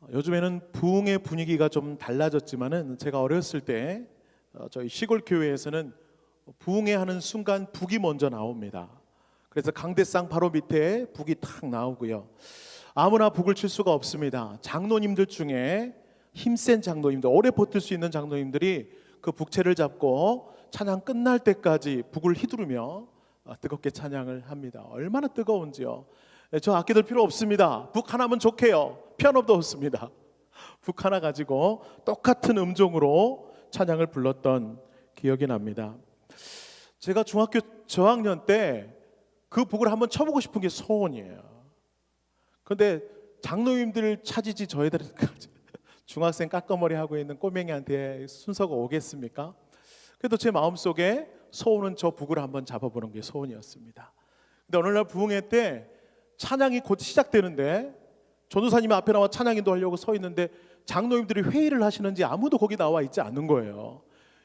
요즘에는 부흥의 분위기가 좀 달라졌지만은 제가 어렸을 때 저희 시골 교회에서는 부흥회 하는 순간 북이 먼저 나옵니다. 그래서 강대상 바로 밑에 북이 탁 나오고요. 아무나 북을 칠 수가 없습니다. 장로님들 중에 힘센 장로님들, 오래 버틸 수 있는 장로님들이 그 북채를 잡고 찬양 끝날 때까지 북을 휘두르며 뜨겁게 찬양을 합니다. 얼마나 뜨거운지요. 저 아끼들 필요 없습니다. 북 하나면 좋게요. 피아노도 없습니다. 북 하나 가지고 똑같은 음정으로 찬양을 불렀던 기억이 납니다. 제가 중학교 저학년 때 그 북을 한번 쳐보고 싶은 게 소원이에요. 그런데 장로님들 찾이지 저희들까지 중학생 깎아머리 하고 있는 꼬맹이한테 순서가 오겠습니까? 그래도 제 마음속에 소원은 저 북을 한번 잡아보는 게 소원이었습니다. 근데 어느 날 부흥회 때 찬양이 곧 시작되는데 전도사님이 앞에 나와 찬양 인도하려고 서 있는데 장로님들이 회의를 하시는지 아무도 거기 나와 있지 않는 거예요.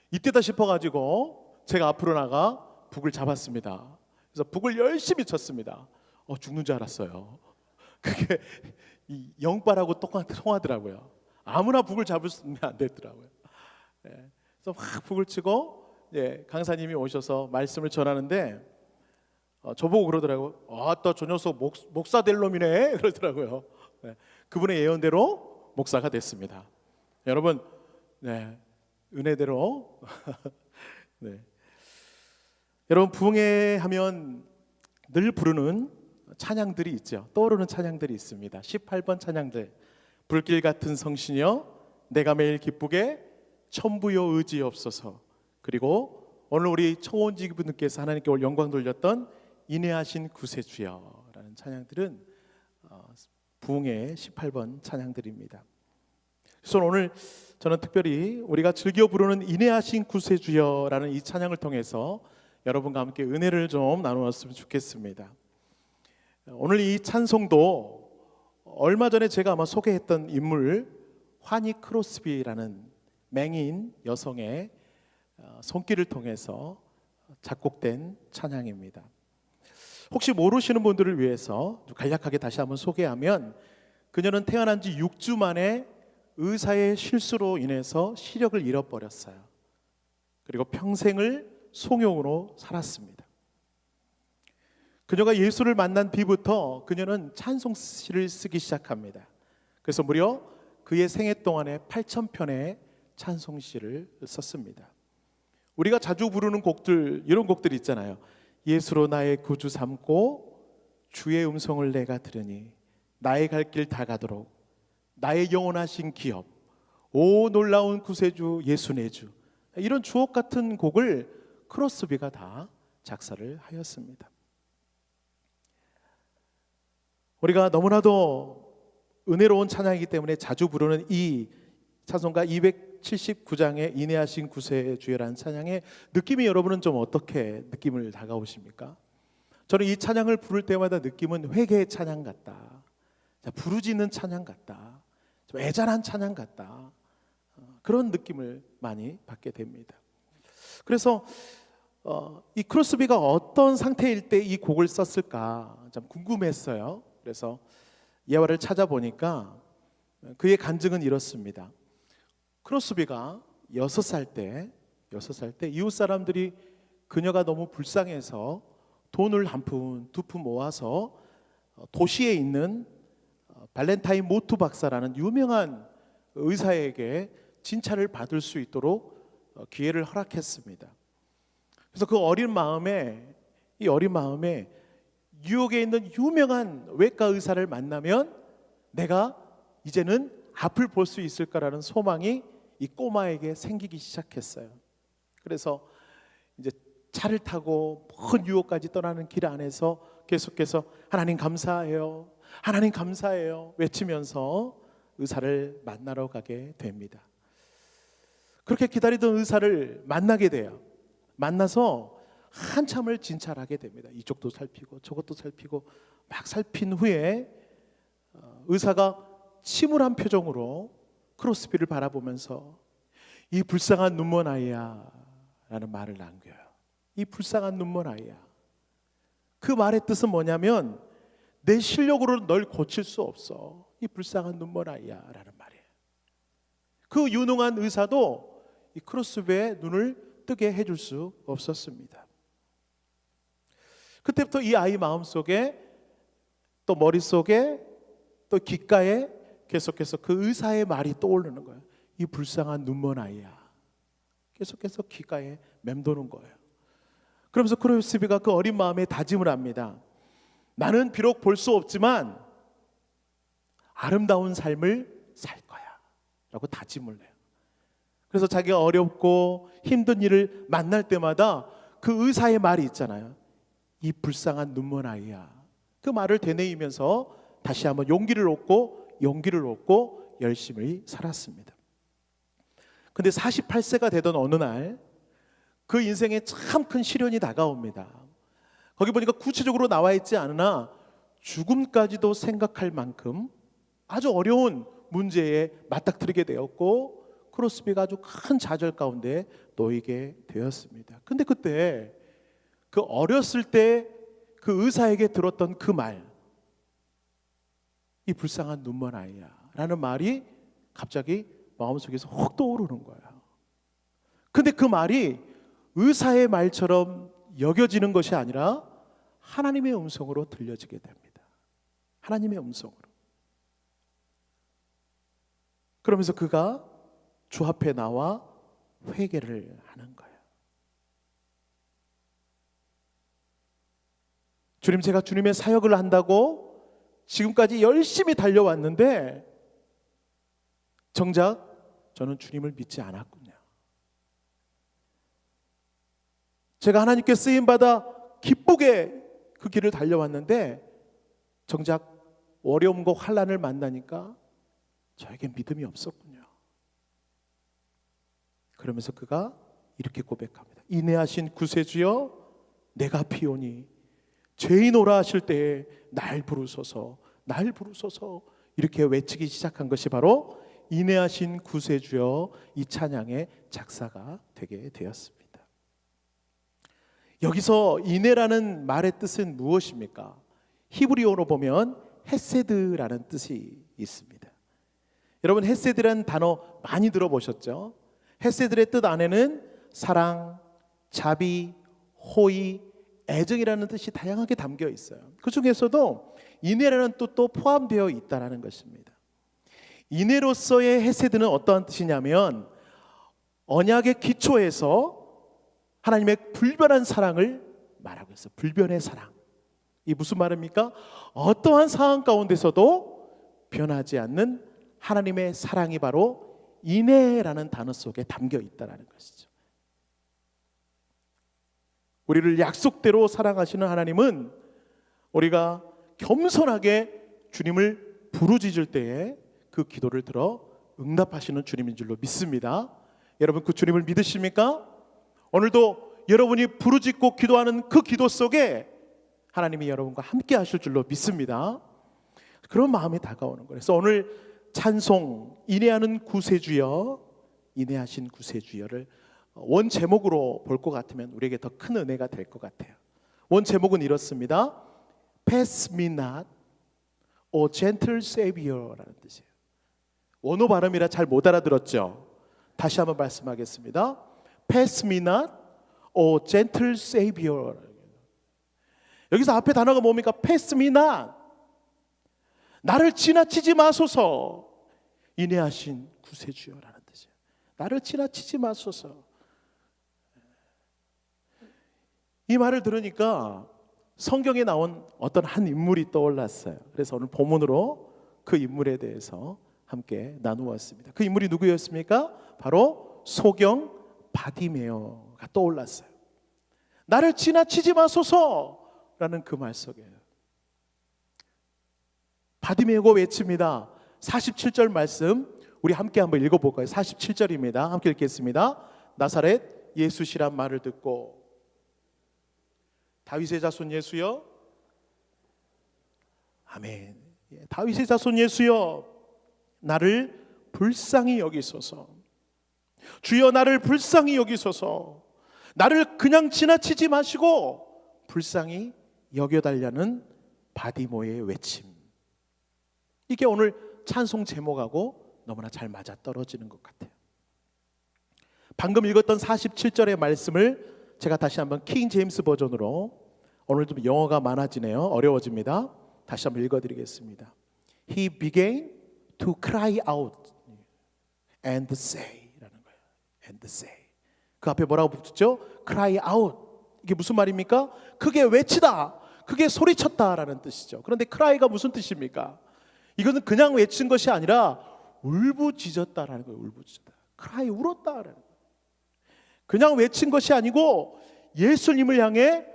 이때다 싶어가지고 제가 앞으로 나가 북을 잡았습니다. 그래서 북을 열심히 쳤습니다. 죽는 줄 알았어요. 그게 이 영빨하고 똑같이 통하더라고요. 아무나 북을 잡으면 안 되더라고요. 그래서 확 북을 치고 강사님이 오셔서 말씀을 전하는데 저보고 그러더라고요. 또 저 녀석 목사 될 놈이네 그러더라고요. 그분의 예언대로 목사가 됐습니다. 여러분, 은혜대로 여러분 부흥회 하면 늘 부르는 찬양들이 있죠. 떠오르는 찬양들이 있습니다. 18번 찬양들. 불길 같은 성신이여 내가 매일 기쁘게 천부여 의지없소서. 그리고 오늘 우리 청원지기분들께서 하나님께 올 영광 돌렸던 인내하신 구세주여 라는 찬양들은 부흥의 18번 찬양들입니다. 그래서 오늘 저는 특별히 우리가 즐겨 부르는 인내하신 구세주여 라는 이 찬양을 통해서 여러분과 함께 은혜를 좀 나누었으면 좋겠습니다. 오늘 이 찬송도 얼마 전에 제가 아마 소개했던 인물 화니 크로스비라는 맹인 여성의 손길을 통해서 작곡된 찬양입니다. 혹시 모르시는 분들을 위해서 간략하게 다시 한번 소개하면 그녀는 태어난 지 6주 만에 의사의 실수로 인해서 시력을 잃어버렸어요. 그리고 평생을 송영으로 살았습니다. 그녀가 예수를 만난 뒤부터 그녀는 찬송시를 쓰기 시작합니다. 그래서 무려 그의 생애 동안에 8,000편의 찬송시를 썼습니다. 우리가 자주 부르는 곡들, 이런 곡들이 있잖아요. 예수로 나의 구주 삼고 주의 음성을 내가 들으니 나의 갈 길 다 가도록 나의 영원하신 기업 오 놀라운 구세주 예수 내 주, 이런 주옥 같은 곡을 크로스비가 다 작사를 하였습니다. 우리가 너무나도 은혜로운 찬양이기 때문에 자주 부르는 이 찬송가 279장의 인내하신 구세주여라는 찬양의 느낌이 여러분은 좀 어떻게 느낌을 다가오십니까? 저는 이 찬양을 부를 때마다 느낌은 회개의 찬양 같다, 부르짖는 찬양 같다, 좀 애잔한 찬양 같다, 그런 느낌을 많이 받게 됩니다. 그래서 이 크로스비가 어떤 상태일 때 이 곡을 썼을까 참 궁금했어요. 그래서 예화를 찾아보니까 그의 간증은 이렇습니다. 크로스비가 6살 때 이웃 사람들이 그녀가 너무 불쌍해서 돈을 한 푼, 두 푼 모아서 도시에 있는 발렌타인 모투 박사라는 유명한 의사에게 진찰을 받을 수 있도록 기회를 허락했습니다. 그래서 그 어린 마음에 뉴욕에 있는 유명한 외과 의사를 만나면 내가 이제는 앞을 볼 수 있을까라는 소망이 이 꼬마에게 생기기 시작했어요. 그래서 이제 차를 타고 먼 뉴욕까지 떠나는 길 안에서 계속해서 하나님 감사해요, 하나님 감사해요 외치면서 의사를 만나러 가게 됩니다. 그렇게 기다리던 의사를 만나게 돼요. 만나서 한참을 진찰하게 됩니다. 이쪽도 살피고 저것도 살피고 막 살핀 후에 의사가 침울한 표정으로 크로스비를 바라보면서 이 불쌍한 눈먼 아이야 라는 말을 남겨요. 이 불쌍한 눈먼 아이야. 그 말의 뜻은 뭐냐면 내 실력으로는 널 고칠 수 없어. 이 불쌍한 눈먼 아이야 라는 말이에요. 그 유능한 의사도 이 크로스비의 눈을 뜨게 해줄 수 없었습니다. 그때부터 이 아이 마음속에 또 머릿속에 또 귓가에 계속해서 그 의사의 말이 떠오르는 거예요. 이 불쌍한 눈먼 아이야. 계속해서 귓가에 맴도는 거예요. 그러면서 크로스비가 그 어린 마음에 다짐을 합니다. 나는 비록 볼 수 없지만 아름다운 삶을 살 거야 라고 다짐을 해요. 그래서 자기가 어렵고 힘든 일을 만날 때마다 그 의사의 말이 있잖아요. 이 불쌍한 눈먼 아이야. 그 말을 되뇌이면서 다시 한번 용기를 얻고 열심히 살았습니다. 근데 48세가 되던 어느 날 그 인생에 참 큰 시련이 다가옵니다. 거기 보니까 구체적으로 나와 있지 않으나 죽음까지도 생각할 만큼 아주 어려운 문제에 맞닥뜨리게 되었고 크로스비가 아주 큰 좌절 가운데 놓이게 되었습니다. 근데 그때 그 어렸을 때 그 의사에게 들었던 그 말, 이 불쌍한 눈먼 아이야 라는 말이 갑자기 마음속에서 훅 떠오르는 거예요. 근데 그 말이 의사의 말처럼 여겨지는 것이 아니라 하나님의 음성으로 들려지게 됩니다. 하나님의 음성으로. 그러면서 그가 주 앞에 나와 회개를 하는 거예요. 주님, 제가 주님의 사역을 한다고 지금까지 열심히 달려왔는데 정작 저는 주님을 믿지 않았군요. 제가 하나님께 쓰임받아 기쁘게 그 길을 달려왔는데 정작 어려움과 환난을 만나니까 저에게 믿음이 없었군요. 그러면서 그가 이렇게 고백합니다. 인애하신 구세주여, 내가 피오니 죄인오라 하실 때에 날 부르소서, 날 부르소서, 이렇게 외치기 시작한 것이 바로 인애하신 구세주여, 이 찬양의 작사가 되게 되었습니다. 여기서 인애라는 말의 뜻은 무엇입니까? 히브리어로 보면 헤세드라는 뜻이 있습니다. 여러분, 헤세드라는 단어 많이 들어보셨죠? 헤세드의 뜻 안에는 사랑, 자비, 호의, 애정이라는 뜻이 다양하게 담겨 있어요. 그 중에서도 인애라는 뜻도 포함되어 있다는 것입니다. 인애로서의 헤세드는 어떠한 뜻이냐면 언약의 기초에서 하나님의 불변한 사랑을 말하고 있어요. 불변의 사랑. 이 무슨 말입니까? 어떠한 상황 가운데서도 변하지 않는 하나님의 사랑이 바로 인애라는 단어 속에 담겨 있다는 것이죠. 우리를 약속대로 사랑하시는 하나님은 우리가 겸손하게 주님을 부르짖을 때에 그 기도를 들어 응답하시는 주님인 줄로 믿습니다. 여러분, 그 주님을 믿으십니까? 오늘도 여러분이 부르짖고 기도하는 그 기도 속에 하나님이 여러분과 함께 하실 줄로 믿습니다. 그런 마음이 다가오는 거예요. 그래서 오늘 찬송, 인애하는 구세주여, 인애하신 구세주여를 원 제목으로 볼 것 같으면 우리에게 더 큰 은혜가 될 것 같아요. 원 제목은 이렇습니다. Pass me not, O gentle Savior라는 뜻이에요. 원어 발음이라 잘 못 알아들었죠? 다시 한번 말씀하겠습니다. Pass me not, O gentle Savior. 여기서 앞에 단어가 뭡니까? Pass me not. 나를 지나치지 마소서. 인애하신 구세주여라는 뜻이에요. 나를 지나치지 마소서. 이 말을 들으니까 성경에 나온 어떤 한 인물이 떠올랐어요. 그래서 오늘 본문으로 그 인물에 대해서 함께 나누었습니다. 그 인물이 누구였습니까? 바로 소경 바디메오가 떠올랐어요. 나를 지나치지 마소서라는 그 말 속에 바디메오가 외칩니다. 47절 말씀 우리 함께 한번 읽어볼까요? 47절입니다. 함께 읽겠습니다. 나사렛 예수시란 말을 듣고 다윗의 자손 예수여, 아멘. 다윗의 자손 예수여, 나를 불쌍히 여기소서. 주여, 나를 불쌍히 여기소서. 나를 그냥 지나치지 마시고 불쌍히 여겨달라는 바디모의 외침. 이게 오늘 찬송 제목하고 너무나 잘 맞아떨어지는 것 같아요. 방금 읽었던 47절의 말씀을 제가 다시 한번 킹 제임스 버전으로, 오늘 좀 영어가 많아지네요. 어려워집니다. 다시 한번 읽어드리겠습니다. He began to cry out and say 라는 거예요. And say. 그 앞에 뭐라고 붙였죠? cry out. 이게 무슨 말입니까? 크게 외치다, 크게 소리쳤다라는 뜻이죠. 그런데 cry가 무슨 뜻입니까? 이거는 그냥 외친 것이 아니라 울부짖었다라는 거예요. 울부짖었다. cry, 울었다라는 거예요. 그냥 외친 것이 아니고 예수님을 향해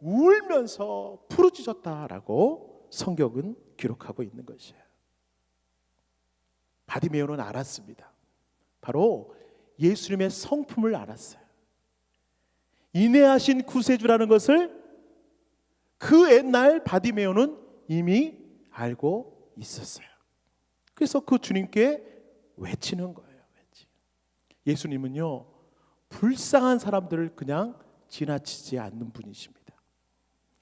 울면서 부르짖었다라고 성경은 기록하고 있는 것이에요. 바디메오는 알았습니다. 바로 예수님의 성품을 알았어요. 인내하신 구세주라는 것을 그 옛날 바디메오는 이미 알고 있었어요. 그래서 그 주님께 외치는 거예요. 예수님은요, 불쌍한 사람들을 그냥 지나치지 않는 분이십니다.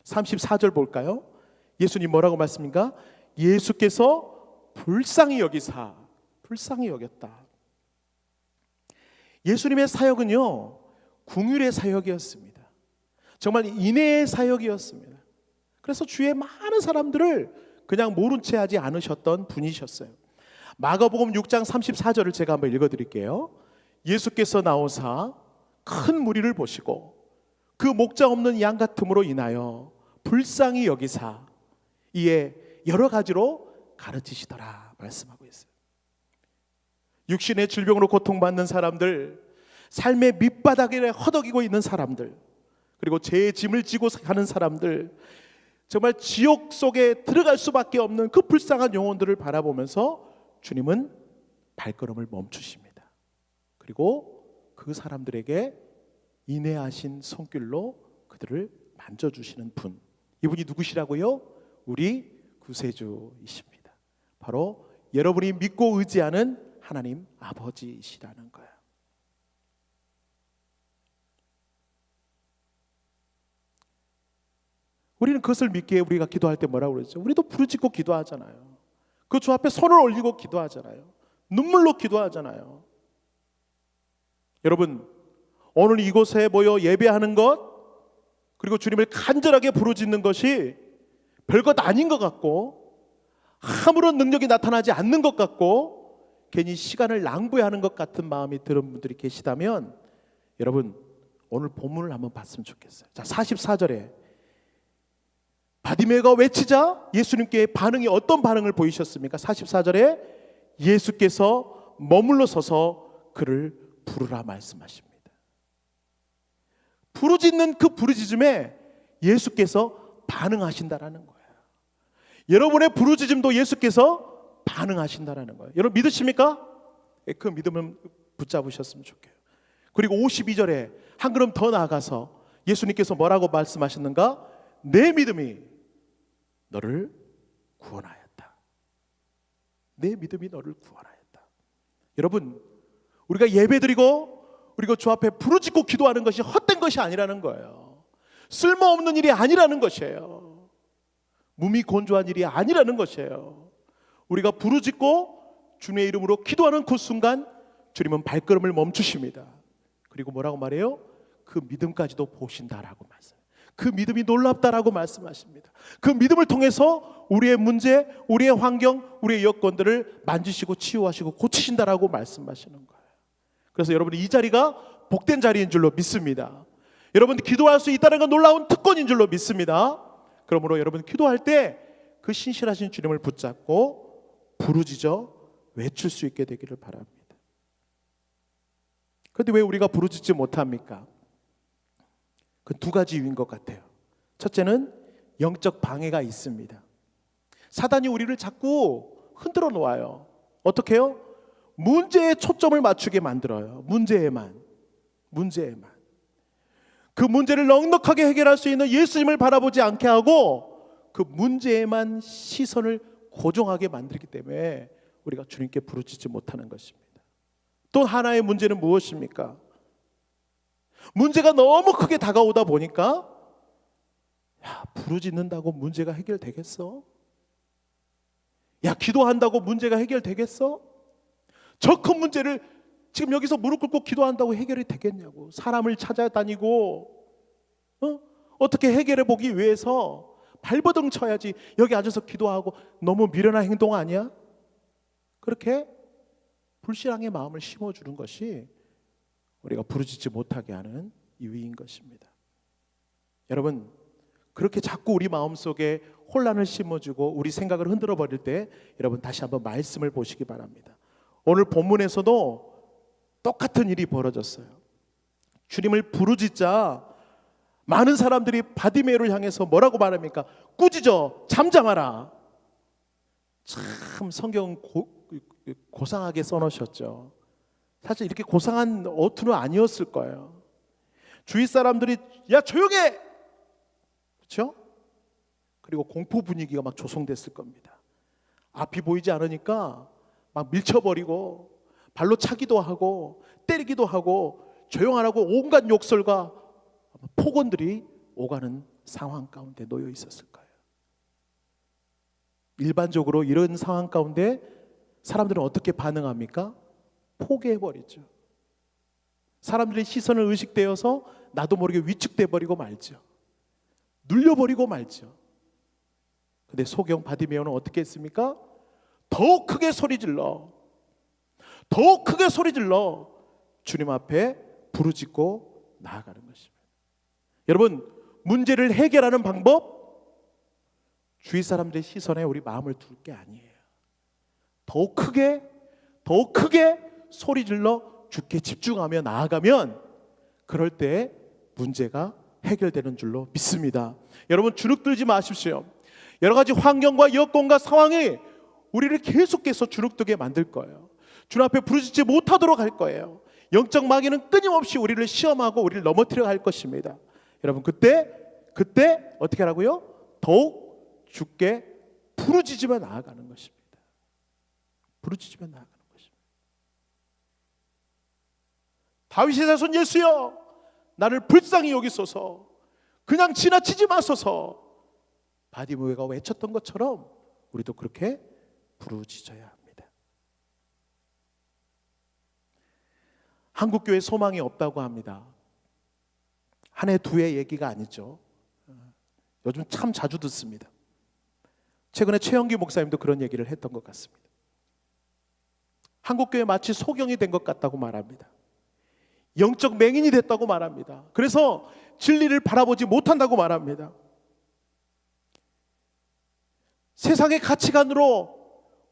34절 볼까요? 예수님 뭐라고 말씀입니까? 예수께서 불쌍히 여기사, 불쌍히 여겼다. 예수님의 사역은요, 긍휼의 사역이었습니다. 정말 인애의 사역이었습니다. 그래서 주위의 많은 사람들을 그냥 모른 채 하지 않으셨던 분이셨어요. 마가복음 6장 34절을 제가 한번 읽어드릴게요. 예수께서 나오사 큰 무리를 보시고 그 목자 없는 양 같음으로 인하여 불쌍히 여기사 이에 여러 가지로 가르치시더라 말씀하고 있어요. 육신의 질병으로 고통받는 사람들, 삶의 밑바닥에 허덕이고 있는 사람들, 그리고 죄의 짐을 지고 가는 사람들, 정말 지옥 속에 들어갈 수밖에 없는 그 불쌍한 영혼들을 바라보면서 주님은 발걸음을 멈추십니다. 그리고 그 사람들에게 인내하신 손길로 그들을 만져주시는 분, 이분이 누구시라고요? 우리 구세주이십니다. 바로 여러분이 믿고 의지하는 하나님 아버지시라는 거예요. 우리는 그것을 믿기에 우리가 기도할 때 뭐라고 그러죠? 우리도 부르짖고 기도하잖아요. 그 주 앞에 손을 올리고 기도하잖아요. 눈물로 기도하잖아요. 여러분, 오늘 이곳에 모여 예배하는 것, 그리고 주님을 간절하게 부르짖는 것이 별것 아닌 것 같고, 아무런 능력이 나타나지 않는 것 같고, 괜히 시간을 낭비하는 것 같은 마음이 드는 분들이 계시다면, 여러분 오늘 본문을 한번 봤으면 좋겠어요. 자, 44절에 바디메오가 외치자 예수님께 반응이 어떤 반응을 보이셨습니까? 44절에 예수께서 머물러 서서 그를 부르라 말씀하십니다. 부르짖는 그 부르짖음에 예수께서 반응하신다라는 거예요. 여러분의 부르짖음도 예수께서 반응하신다라는 거예요. 여러분 믿으십니까? 그 믿음을 붙잡으셨으면 좋겠어요. 그리고 52절에 한 걸음 더 나아가서 예수님께서 뭐라고 말씀하셨는가? 내 믿음이 너를 구원하였다. 내 믿음이 너를 구원하였다. 여러분, 우리가 예배드리고 그리고 주 앞에 부르짖고 기도하는 것이 헛된 것이 아니라는 거예요. 쓸모없는 일이 아니라는 것이에요. 무미건조한 일이 아니라는 것이에요. 우리가 부르짖고 주님의 이름으로 기도하는 그 순간 주님은 발걸음을 멈추십니다. 그리고 뭐라고 말해요? 그 믿음까지도 보신다라고 말씀해요. 그 믿음이 놀랍다라고 말씀하십니다. 그 믿음을 통해서 우리의 문제, 우리의 환경, 우리의 여건들을 만지시고 치유하시고 고치신다라고 말씀하시는 거예요. 그래서 여러분이 이 자리가 복된 자리인 줄로 믿습니다. 여러분 기도할 수 있다는 건 놀라운 특권인 줄로 믿습니다. 그러므로 여러분 기도할 때 그 신실하신 주님을 붙잡고 부르짖어 외칠 수 있게 되기를 바랍니다. 그런데 왜 우리가 부르짖지 못합니까? 그 두 가지 이유인 것 같아요. 첫째는 영적 방해가 있습니다. 사단이 우리를 자꾸 흔들어 놓아요. 어떻게 해요? 문제에 초점을 맞추게 만들어요. 문제에만. 그 문제를 넉넉하게 해결할 수 있는 예수님을 바라보지 않게 하고 그 문제에만 시선을 고정하게 만들기 때문에 우리가 주님께 부르짖지 못하는 것입니다. 또 하나의 문제는 무엇입니까? 문제가 너무 크게 다가오다 보니까 야, 부르짖는다고 문제가 해결되겠어? 야, 기도한다고 문제가 해결되겠어? 저 큰 문제를 지금 여기서 무릎 꿇고 기도한다고 해결이 되겠냐고. 사람을 찾아다니고 어떻게 해결해 보기 위해서 발버둥 쳐야지 여기 앉아서 기도하고. 너무 미련한 행동 아니야? 그렇게 불신앙의 마음을 심어주는 것이 우리가 부르짖지 못하게 하는 이유인 것입니다. 여러분, 그렇게 자꾸 우리 마음속에 혼란을 심어주고 우리 생각을 흔들어 버릴 때 여러분 다시 한번 말씀을 보시기 바랍니다. 오늘 본문에서도 똑같은 일이 벌어졌어요. 주님을 부르짖자 많은 사람들이 바디메오를 향해서 뭐라고 말합니까? 꾸짖어 잠잠하라. 참 성경은 고상하게 써놓으셨죠. 사실 이렇게 고상한 어투는 아니었을 거예요. 주위 사람들이 야 조용해! 그렇죠? 그리고 공포 분위기가 막 조성됐을 겁니다. 앞이 보이지 않으니까 막 밀쳐버리고 발로 차기도 하고 때리기도 하고 조용하라고 온갖 욕설과 폭언들이 오가는 상황 가운데 놓여 있었을 거예요. 일반적으로 이런 상황 가운데 사람들은 어떻게 반응합니까? 포기해버리죠. 사람들의 시선을 의식되어서 나도 모르게 위축돼 버리고 말죠. 눌려버리고 말죠. 근데 소경 바디메오는 어떻게 했습니까? 더욱 크게 소리질러, 더욱 크게 소리질러 주님 앞에 부르짖고 나아가는 것입니다. 여러분, 문제를 해결하는 방법, 주위 사람들의 시선에 우리 마음을 둘 게 아니에요. 더욱 크게 소리질러 주께 집중하며 나아가면 그럴 때 문제가 해결되는 줄로 믿습니다. 여러분, 주눅들지 마십시오. 여러 가지 환경과 여건과 상황이 우리를 계속해서 주눅들게 만들 거예요. 주님 앞에 부르짖지 못하도록 할 거예요. 영적 마귀는 끊임없이 우리를 시험하고 우리를 넘어뜨려 갈 것입니다. 여러분, 그때 어떻게 하라고요? 더욱 주께 부르짖으며 나아가는 것입니다. 부르짖으며 나아가는 것입니다. 다윗의 자손 예수여, 나를 불쌍히 여기소서, 그냥 지나치지 마소서. 바디메오가 외쳤던 것처럼 우리도 그렇게 부르짖어야 합니다. 한국교회 소망이 없다고 합니다. 한 해 두 해 얘기가 아니죠. 요즘 참 자주 듣습니다. 최근에 최영기 목사님도 그런 얘기를 했던 것 같습니다. 한국교회 마치 소경이 된 것 같다고 말합니다. 영적 맹인이 됐다고 말합니다. 그래서 진리를 바라보지 못한다고 말합니다. 세상의 가치관으로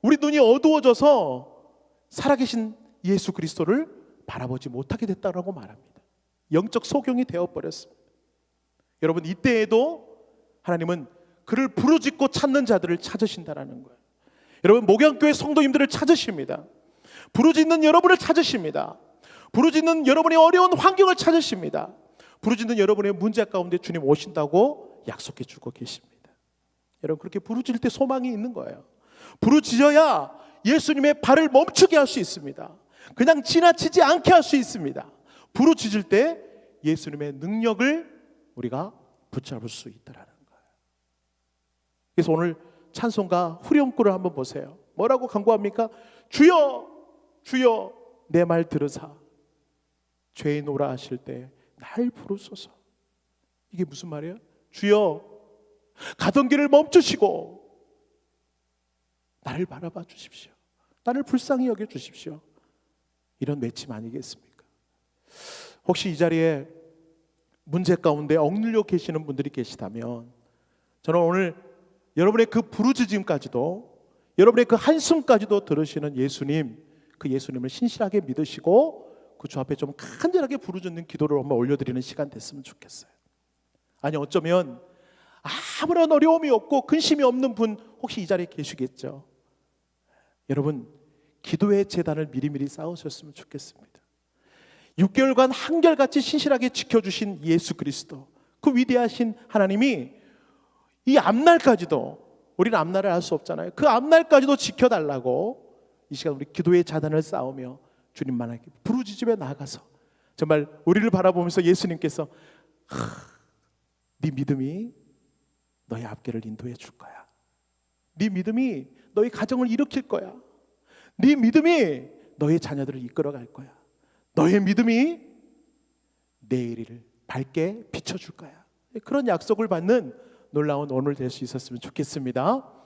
우리 눈이 어두워져서 살아계신 예수 그리스도를 바라보지 못하게 됐다고 말합니다. 영적 소경이 되어버렸습니다. 여러분, 이때에도 하나님은 그를 부르짖고 찾는 자들을 찾으신다는 거예요. 여러분, 목양교회 성도님들을 찾으십니다. 부르짖는 여러분을 찾으십니다. 부르짖는 여러분의 어려운 환경을 찾으십니다. 부르짖는 여러분의 문제 가운데 주님 오신다고 약속해 주고 계십니다. 여러분, 그렇게 부르짖을 때 소망이 있는 거예요. 부르짖어야 예수님의 발을 멈추게 할 수 있습니다. 그냥 지나치지 않게 할 수 있습니다. 부르짖을 때 예수님의 능력을 우리가 붙잡을 수 있다라는 거예요. 그래서 오늘 찬송가 후렴구를 한번 보세요. 뭐라고 간구합니까? 주여, 주여, 내 말 들으사 죄인 오라 하실 때 날 부르소서. 이게 무슨 말이에요? 주여, 가던 길을 멈추시고 나를 바라봐 주십시오. 나를 불쌍히 여겨 주십시오. 이런 외침 아니겠습니까? 혹시 이 자리에 문제 가운데 억눌려 계시는 분들이 계시다면 저는 오늘 여러분의 그 부르짖음까지도, 여러분의 그 한숨까지도 들으시는 예수님, 그 예수님을 신실하게 믿으시고 그 주 앞에 좀 간절하게 부르짖는 기도를 한번 올려드리는 시간 됐으면 좋겠어요. 아니, 어쩌면 아무런 어려움이 없고 근심이 없는 분 혹시 이 자리에 계시겠죠. 여러분, 기도의 제단을 미리미리 쌓으셨으면 좋겠습니다. 6개월간 한결같이 신실하게 지켜주신 예수 그리스도, 그 위대하신 하나님이 이 앞날까지도, 우리는 앞날을 알 수 없잖아요. 그 앞날까지도 지켜달라고 이 시간 우리 기도의 자단을 쌓으며 주님만에게 부르짖으며 나아가서 정말 우리를 바라보면서 예수님께서 네 믿음이 너의 앞길을 인도해 줄 거야. 네 믿음이 너의 가정을 일으킬 거야. 네 믿음이 너의 자녀들을 이끌어 갈 거야. 너의 믿음이 내일을 밝게 비춰줄 거야. 그런 약속을 받는 놀라운 오늘 될 수 있었으면 좋겠습니다.